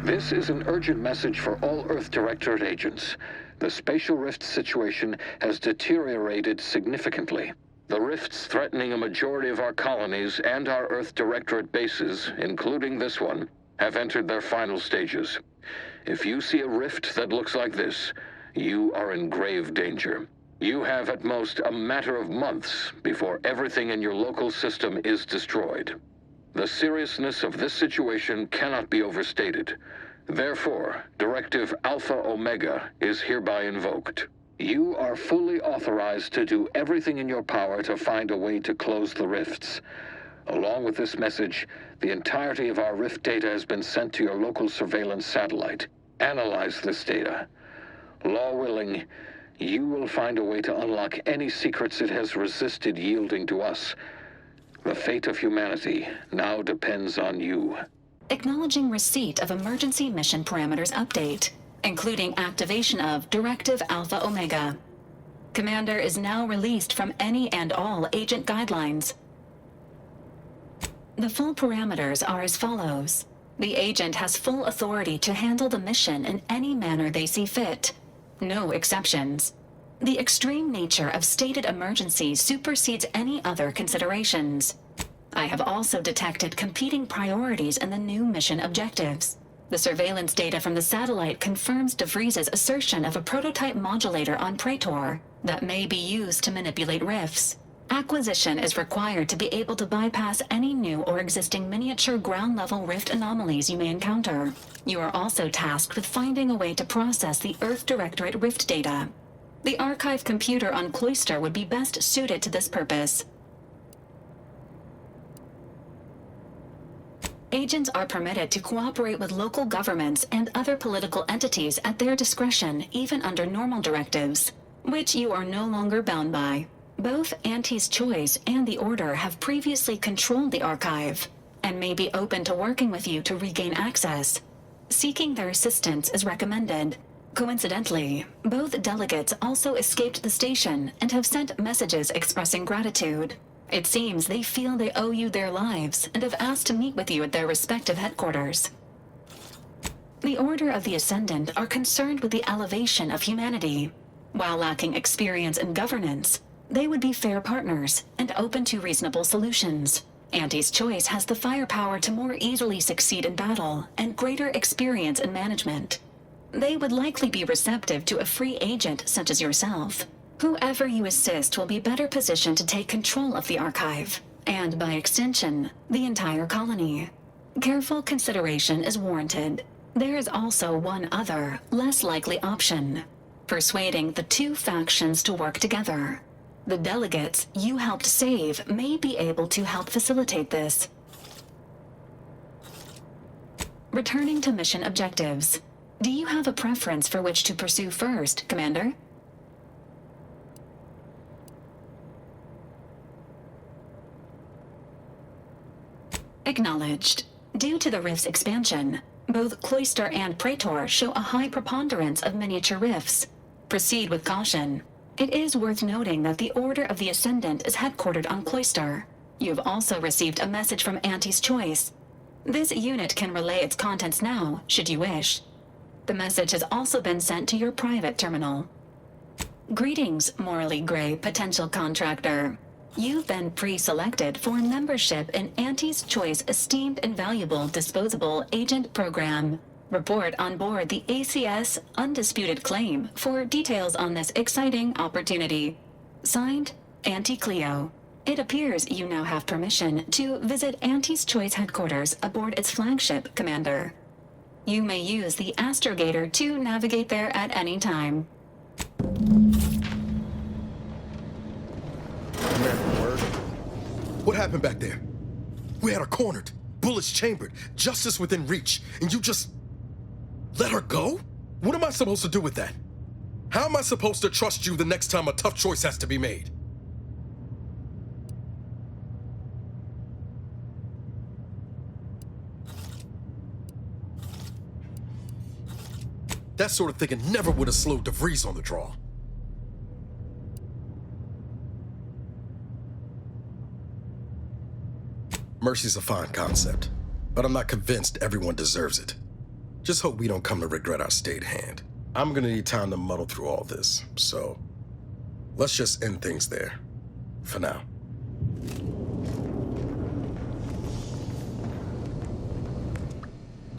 This is an urgent message for all Earth Directorate agents. The spatial rift situation has deteriorated significantly. The rifts threatening a majority of our colonies and our Earth Directorate bases, including this one, have entered their final stages. If you see a rift that looks like this, you are in grave danger. You have at most a matter of months before everything in your local system is destroyed. The seriousness of this situation cannot be overstated. Therefore, Directive Alpha Omega is hereby invoked. You are fully authorized to do everything in your power to find a way to close the rifts. Along with this message, the entirety of our rift data has been sent to your local surveillance satellite. Analyze this data. Law willing, you will find a way to unlock any secrets it has resisted yielding to us. The fate of humanity now depends on you. Acknowledging receipt of emergency mission parameters update, including activation of Directive Alpha Omega. Commander is now released from any and all agent guidelines. The full parameters are as follows. The agent has full authority to handle the mission in any manner they see fit. No exceptions. The extreme nature of stated emergencies supersedes any other considerations. I have also detected competing priorities in the new mission objectives. The surveillance data from the satellite confirms DeVries's assertion of a prototype modulator on Praetor that may be used to manipulate rifts. Acquisition is required to be able to bypass any new or existing miniature ground-level rift anomalies you may encounter. You are also tasked with finding a way to process the Earth Directorate rift data. The archive computer on Cloister would be best suited to this purpose. Agents are permitted to cooperate with local governments and other political entities at their discretion, even under normal directives, which you are no longer bound by. Both Auntie's Choice and the Order have previously controlled the archive, and may be open to working with you to regain access. Seeking their assistance is recommended. Coincidentally, both delegates also escaped the station and have sent messages expressing gratitude. It seems they feel they owe you their lives and have asked to meet with you at their respective headquarters. The Order of the Ascendant are concerned with the elevation of humanity. While lacking experience in governance, they would be fair partners and open to reasonable solutions. Auntie's Choice has the firepower to more easily succeed in battle and greater experience in management. They would likely be receptive to a free agent such as yourself. Whoever you assist will be better positioned to take control of the archive, and by extension, the entire colony. Careful consideration is warranted. There is also one other, less likely option. persuading the two factions to work together. The delegates you helped save may be able to help facilitate this. Returning to mission objectives. Do you have a preference for which to pursue first, Commander? Acknowledged. Due to the rift's expansion, both Cloister and Praetor show a high preponderance of miniature rifts. Proceed with caution. It is worth noting that the Order of the Ascendant is headquartered on Cloister. You've also received a message from Auntie's Choice. This unit can relay its contents now, should you wish. The message has also been sent to your private terminal. Greetings, morally gray potential contractor. You've been pre-selected for membership in Auntie's Choice Esteemed and Valuable Disposable Agent Program. Report on board the ACS Undisputed Claim for details on this exciting opportunity. Signed, Auntie Cleo. It appears you now have permission to visit Auntie's Choice headquarters aboard its flagship, Commander. You may use the astrogator to navigate there at any time. Commander, word. What happened back there? We had her cornered, bullets chambered, justice within reach, and you just let her go? What am I supposed to do with that? How am I supposed to trust you the next time a tough choice has to be made? That sort of thinking never would have slowed DeVries on the draw. Mercy's a fine concept, but I'm not convinced everyone deserves it. Just hope we don't come to regret our stayed hand. I'm gonna need time to muddle through all this, so let's just end things there, for now.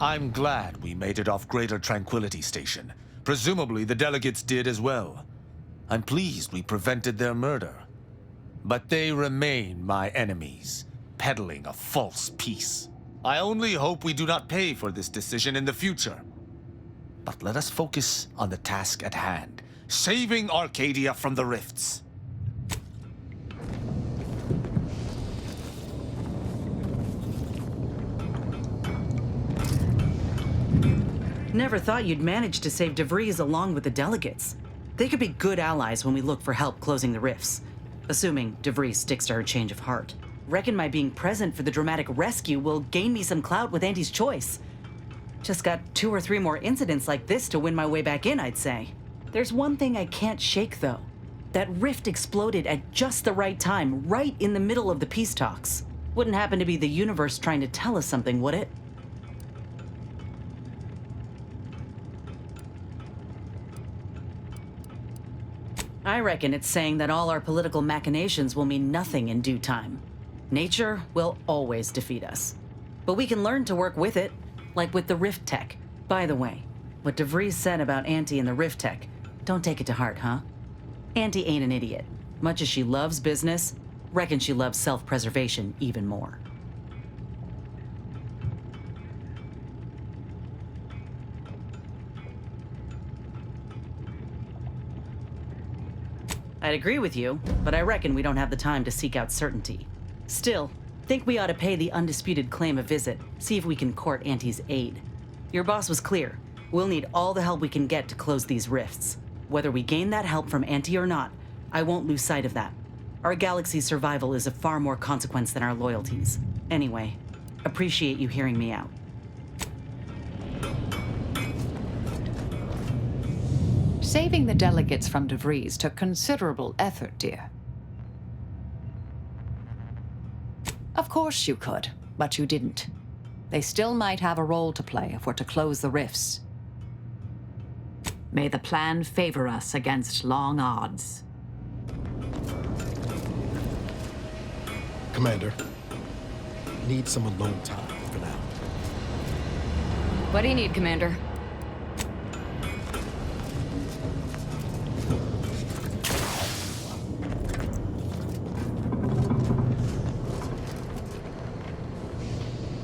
I'm glad we made it off Greater Tranquility Station. Presumably the delegates did as well. I'm pleased we prevented their murder. But they remain my enemies, peddling a false peace. I only hope we do not pay for this decision in the future. But let us focus on the task at hand, saving Arcadia from the rifts. Never thought you'd manage to save DeVries along with the delegates. They could be good allies when we look for help closing the rifts. Assuming DeVries sticks to her change of heart. Reckon my being present for the dramatic rescue will gain me some clout with Auntie's Choice. Just got 2 or 3 more incidents like this to win my way back in, I'd say. There's one thing I can't shake, though. That rift exploded at just the right time, right in the middle of the peace talks. Wouldn't happen to be the universe trying to tell us something, would it? I reckon it's saying that all our political machinations will mean nothing in due time. Nature will always defeat us. But we can learn to work with it, like with the Rift Tech. By the way, what DeVries said about Auntie and the Rift Tech, don't take it to heart, huh? Auntie ain't an idiot. Much as she loves business, reckon she loves self-preservation even more. I'd agree with you, but I reckon we don't have the time to seek out certainty. Still, think we ought to pay the Undisputed Claim a visit, see if we can court Auntie's aid. Your boss was clear. We'll need all the help we can get to close these rifts. Whether we gain that help from Auntie or not, I won't lose sight of that. Our galaxy's survival is of far more consequence than our loyalties. Anyway, appreciate you hearing me out. Saving the delegates from DeVries took considerable effort, dear. Of course you could, but you didn't. They still might have a role to play if we're to close the rifts. May the plan favor us against long odds. Commander, need some alone time for now. What do you need, Commander?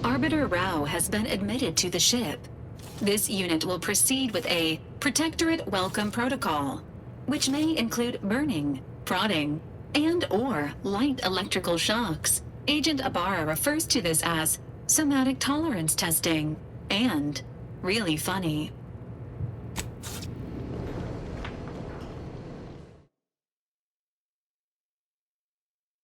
Arbiter Rao has been admitted to the ship. This unit will proceed with a Protectorate Welcome Protocol, which may include burning, prodding, and/or light electrical shocks. Agent Ibarra refers to this as somatic tolerance testing, and really funny.